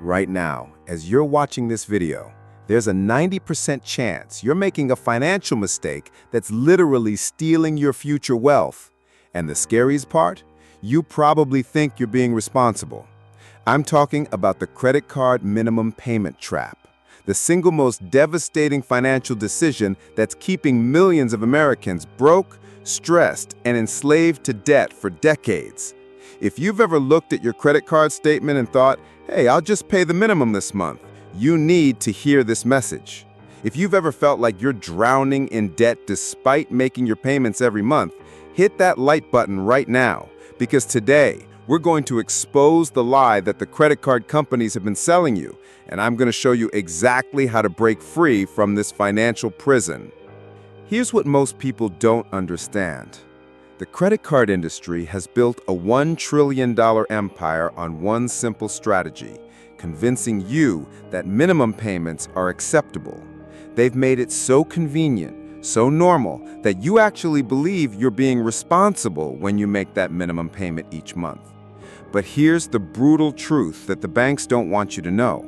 Right now, as you're watching this video, there's a 90% chance you're making a financial mistake that's literally stealing your future wealth. And the scariest part? You probably think you're being responsible. I'm talking about the credit card minimum payment trap, the single most devastating financial decision that's keeping millions of Americans broke, stressed, and enslaved to debt for decades. If you've ever looked at your credit card statement and thought, hey, I'll just pay the minimum this month, you need to hear this message. If you've ever felt like you're drowning in debt despite making your payments every month, hit that like button right now, because today we're going to expose the lie that the credit card companies have been selling you, and I'm going to show you exactly how to break free from this financial prison. Here's what most people don't understand. The credit card industry has built a $1 trillion empire on one simple strategy: convincing you that minimum payments are acceptable. They've made it so convenient, so normal, that you actually believe you're being responsible when you make that minimum payment each month. But here's the brutal truth that the banks don't want you to know.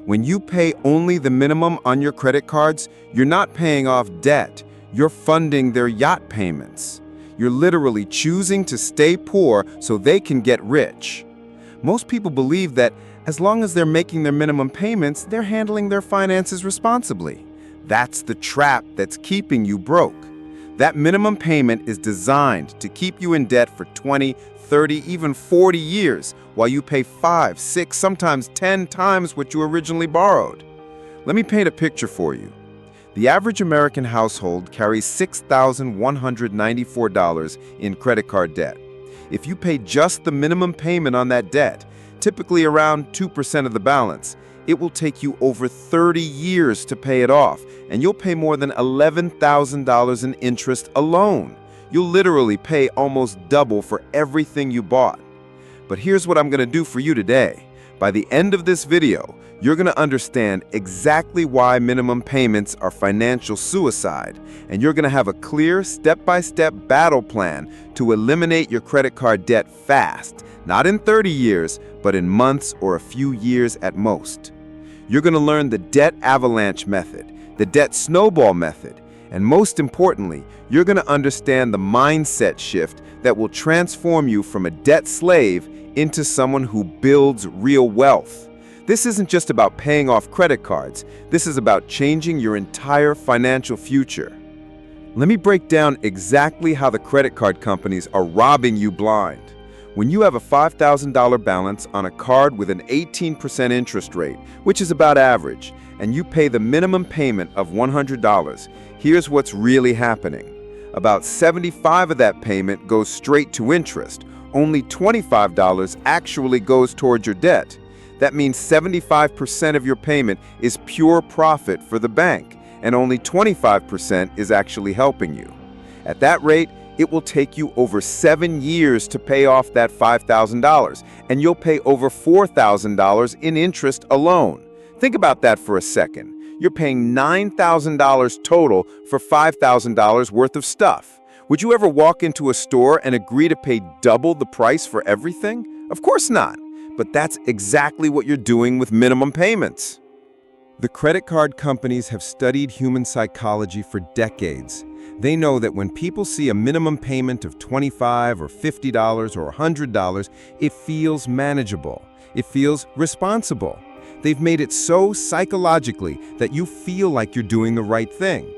When you pay only the minimum on your credit cards, you're not paying off debt, you're funding their yacht payments. You're literally choosing to stay poor so they can get rich. Most people believe that as long as they're making their minimum payments, they're handling their finances responsibly. That's the trap that's keeping you broke. That minimum payment is designed to keep you in debt for 20, 30, even 40 years, while you pay 5, 6, sometimes 10 times what you originally borrowed. Let me paint a picture for you. The average American household carries $6,194 in credit card debt. If you pay just the minimum payment on that debt, typically around 2% of the balance, it will take you over 30 years to pay it off, and you'll pay more than $11,000 in interest alone. You'll literally pay almost double for everything you bought. But here's what I'm going to do for you today. By the end of this video, you're going to understand exactly why minimum payments are financial suicide, and you're going to have a clear step-by-step battle plan to eliminate your credit card debt fast, not in 30 years, but in months or a few years at most. You're going to learn the debt avalanche method, the debt snowball method, and most importantly, you're going to understand the mindset shift that will transform you from a debt slave into someone who builds real wealth. This isn't just about paying off credit cards. This is about changing your entire financial future. Let me break down exactly how the credit card companies are robbing you blind. When you have a $5,000 balance on a card with an 18% interest rate, which is about average, and you pay the minimum payment of $100, here's what's really happening. About 75 of that payment goes straight to interest. Only $25 actually goes towards your debt. That means 75% of your payment is pure profit for the bank, and only 25% is actually helping you. At that rate, it will take you over 7 years to pay off that $5,000, and you'll pay over $4,000 in interest alone. Think about that for a second. You're paying $9,000 total for $5,000 worth of stuff. Would you ever walk into a store and agree to pay double the price for everything? Of course not. But that's exactly what you're doing with minimum payments. The credit card companies have studied human psychology for decades. They know that when people see a minimum payment of $25 or $50 or $100, it feels manageable. It feels responsible. They've made it so psychologically that you feel like you're doing the right thing.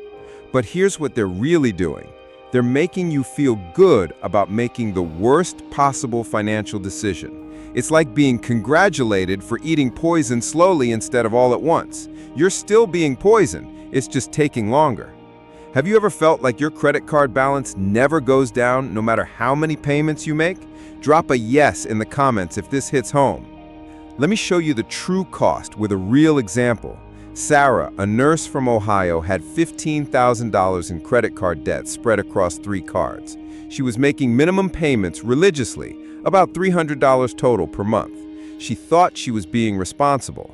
But here's what they're really doing. They're making you feel good about making the worst possible financial decision. It's like being congratulated for eating poison slowly instead of all at once. You're still being poisoned, it's just taking longer. Have you ever felt like your credit card balance never goes down no matter how many payments you make? Drop a yes in the comments if this hits home. Let me show you the true cost with a real example. Sarah, a nurse from Ohio, had $15,000 in credit card debt spread across 3 cards. She was making minimum payments religiously, about $300 total per month. She thought she was being responsible.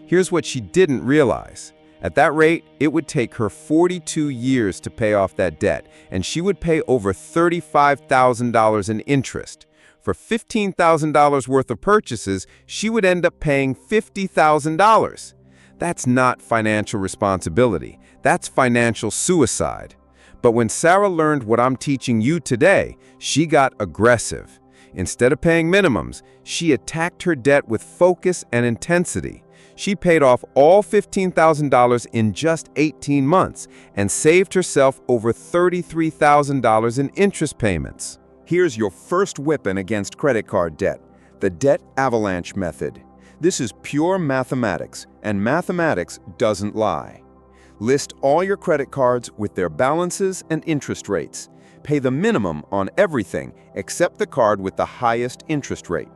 Here's what she didn't realize. At that rate, it would take her 42 years to pay off that debt, and she would pay over $35,000 in interest. For $15,000 worth of purchases, she would end up paying $50,000. That's not financial responsibility. That's financial suicide. But when Sarah learned what I'm teaching you today, she got aggressive. Instead of paying minimums, she attacked her debt with focus and intensity. She paid off all $15,000 in just 18 months and saved herself over $33,000 in interest payments. Here's your first weapon against credit card debt, the debt avalanche method. This is pure mathematics, and mathematics doesn't lie. List all your credit cards with their balances and interest rates. Pay the minimum on everything except the card with the highest interest rate.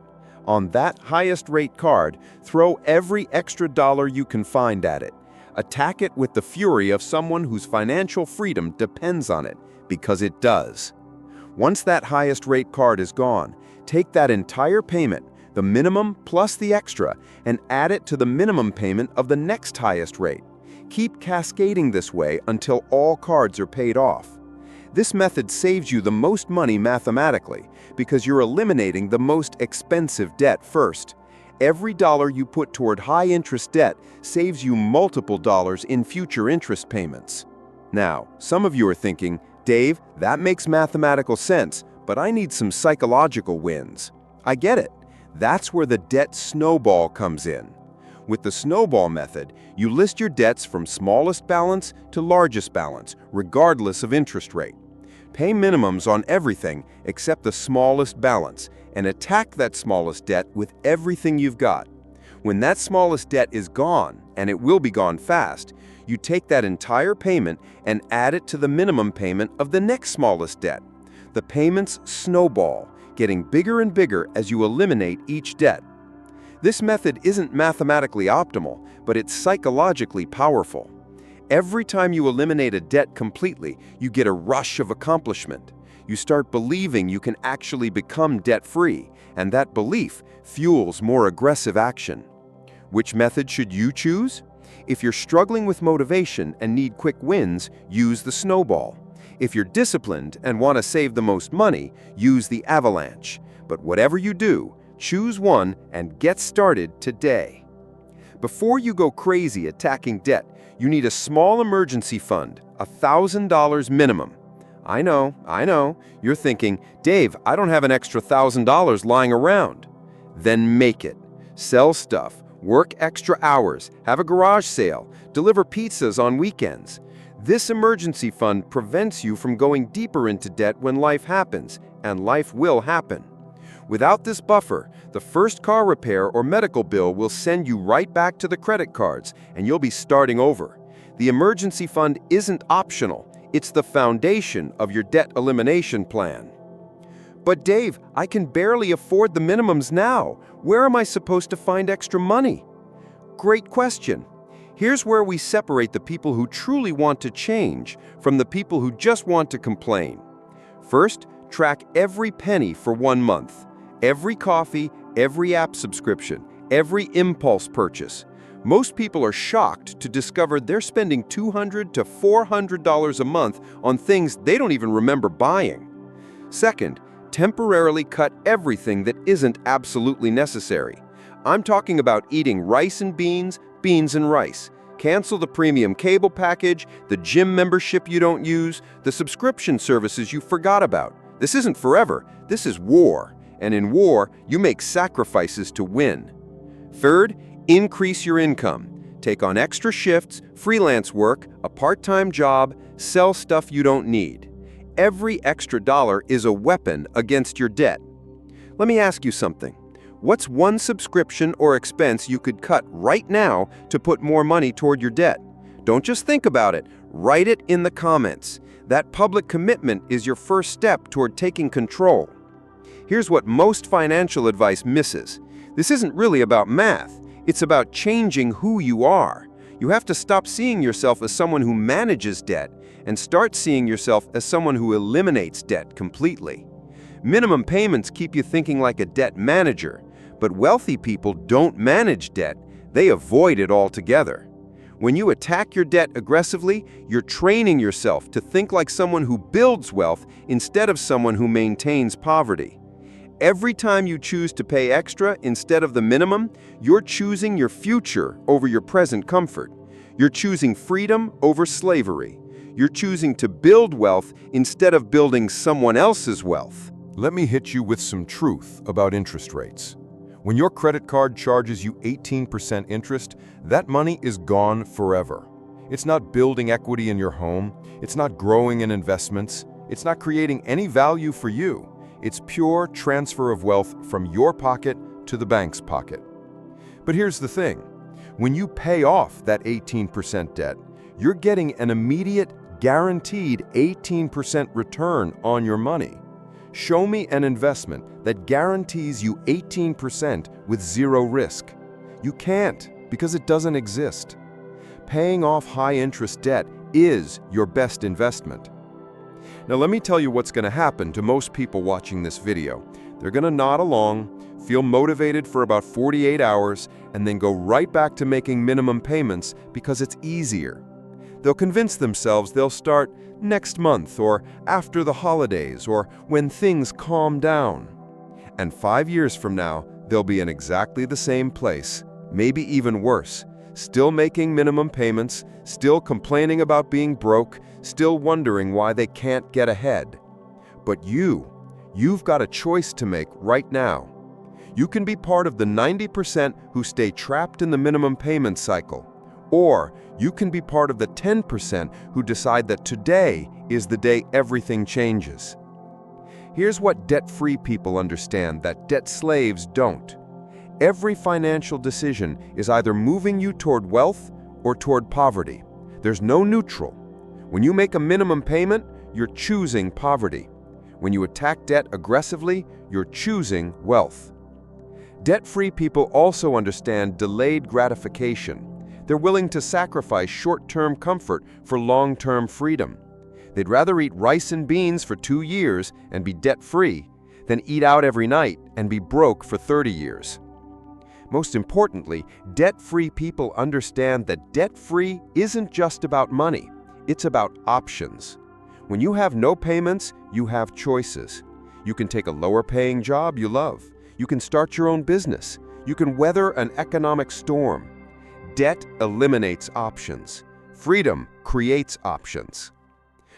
On that highest rate card, throw every extra dollar you can find at it. Attack it with the fury of someone whose financial freedom depends on it, because it does. Once that highest rate card is gone, take that entire payment, the minimum plus the extra, and add it to the minimum payment of the next highest rate. Keep cascading this way until all cards are paid off. This method saves you the most money mathematically because you're eliminating the most expensive debt first. Every dollar you put toward high-interest debt saves you multiple dollars in future interest payments. Now, some of you are thinking, Dave, that makes mathematical sense, but I need some psychological wins. I get it. That's where the debt snowball comes in. With the snowball method, you list your debts from smallest balance to largest balance, regardless of interest rate. Pay minimums on everything except the smallest balance, and attack that smallest debt with everything you've got. When that smallest debt is gone, and it will be gone fast, you take that entire payment and add it to the minimum payment of the next smallest debt. The payments snowball, getting bigger and bigger as you eliminate each debt. This method isn't mathematically optimal, but it's psychologically powerful. Every time you eliminate a debt completely, you get a rush of accomplishment. You start believing you can actually become debt-free, and that belief fuels more aggressive action. Which method should you choose? If you're struggling with motivation and need quick wins, use the snowball. If you're disciplined and want to save the most money, use the avalanche. But whatever you do, choose one and get started today. Before you go crazy attacking debt, you need a small emergency fund, $1,000 minimum. I know, you're thinking, Dave, I don't have an extra $1,000 lying around. Then make it. Sell stuff, work extra hours, have a garage sale, deliver pizzas on weekends. This emergency fund prevents you from going deeper into debt when life happens, and life will happen. Without this buffer, the first car repair or medical bill will send you right back to the credit cards, and you'll be starting over. The emergency fund isn't optional. It's the foundation of your debt elimination plan. But Dave, I can barely afford the minimums now. Where am I supposed to find extra money? Great question. Here's where we separate the people who truly want to change from the people who just want to complain. First, track every penny for 1 month. Every coffee, every app subscription, every impulse purchase. Most people are shocked to discover they're spending $200 to $400 a month on things they don't even remember buying. Second, temporarily cut everything that isn't absolutely necessary. I'm talking about eating rice and beans, beans and rice. Cancel the premium cable package, the gym membership you don't use, the subscription services you forgot about. This isn't forever. This is war. And in war, you make sacrifices to win. Third, increase your income. Take on extra shifts, freelance work, a part-time job, sell stuff you don't need. Every extra dollar is a weapon against your debt. Let me ask you something. What's one subscription or expense you could cut right now to put more money toward your debt? Don't just think about it. Write it in the comments. That public commitment is your first step toward taking control. Here's what most financial advice misses. This isn't really about math. It's about changing who you are. You have to stop seeing yourself as someone who manages debt and start seeing yourself as someone who eliminates debt completely. Minimum payments keep you thinking like a debt manager, but wealthy people don't manage debt. They avoid it altogether. When you attack your debt aggressively, you're training yourself to think like someone who builds wealth instead of someone who maintains poverty. Every time you choose to pay extra instead of the minimum, you're choosing your future over your present comfort. You're choosing freedom over slavery. You're choosing to build wealth instead of building someone else's wealth. Let me hit you with some truth about interest rates. When your credit card charges you 18% interest, that money is gone forever. It's not building equity in your home. It's not growing in investments. It's not creating any value for you. It's pure transfer of wealth from your pocket to the bank's pocket. But here's the thing. When you pay off that 18% debt, you're getting an immediate, guaranteed 18% return on your money. Show me an investment that guarantees you 18% with zero risk. You can't, because it doesn't exist. Paying off high-interest debt is your best investment. Now let me tell you what's going to happen to most people watching this video. They're going to nod along, feel motivated for about 48 hours, and then go right back to making minimum payments because it's easier. They'll convince themselves they'll start next month or after the holidays or when things calm down. And 5 years from now, they'll be in exactly the same place, maybe even worse, still making minimum payments, still complaining about being broke, still wondering why they can't get ahead. But you've got a choice to make right now. You can be part of the 90% who stay trapped in the minimum payment cycle, or you can be part of the 10% who decide that today is the day everything changes. Here's what debt-free people understand that debt slaves don't. Every financial decision is either moving you toward wealth or toward poverty. There's no neutral. When you make a minimum payment, you're choosing poverty. When you attack debt aggressively, you're choosing wealth. Debt-free people also understand delayed gratification. They're willing to sacrifice short-term comfort for long-term freedom. They'd rather eat rice and beans for 2 years and be debt-free than eat out every night and be broke for 30 years. Most importantly, debt-free people understand that debt-free isn't just about money. It's about options. When you have no payments, you have choices. You can take a lower-paying job you love. You can start your own business. You can weather an economic storm. Debt eliminates options. Freedom creates options.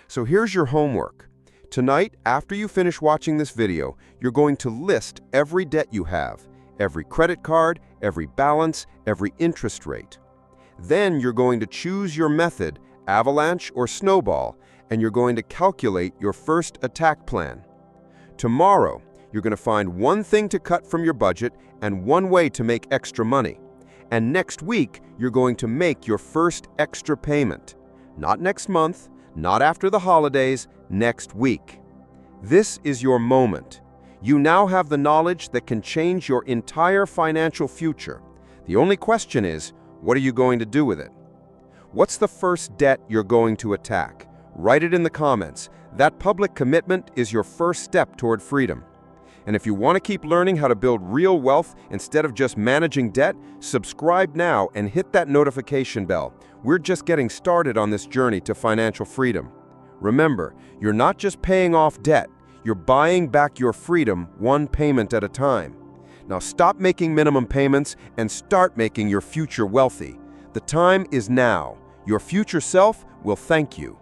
So here's your homework. Tonight, after you finish watching this video, you're going to list every debt you have, every credit card, every balance, every interest rate. Then you're going to choose your method, Avalanche or Snowball, and you're going to calculate your first attack plan. Tomorrow, you're going to find one thing to cut from your budget and one way to make extra money. And next week, you're going to make your first extra payment. Not next month, not after the holidays, next week. This is your moment. You now have the knowledge that can change your entire financial future. The only question is, what are you going to do with it? What's the first debt you're going to attack? Write it in the comments. That public commitment is your first step toward freedom. And if you want to keep learning how to build real wealth instead of just managing debt, subscribe now and hit that notification bell. We're just getting started on this journey to financial freedom. Remember, you're not just paying off debt, you're buying back your freedom one payment at a time. Now stop making minimum payments and start making your future wealthy. The time is now. Your future self will thank you.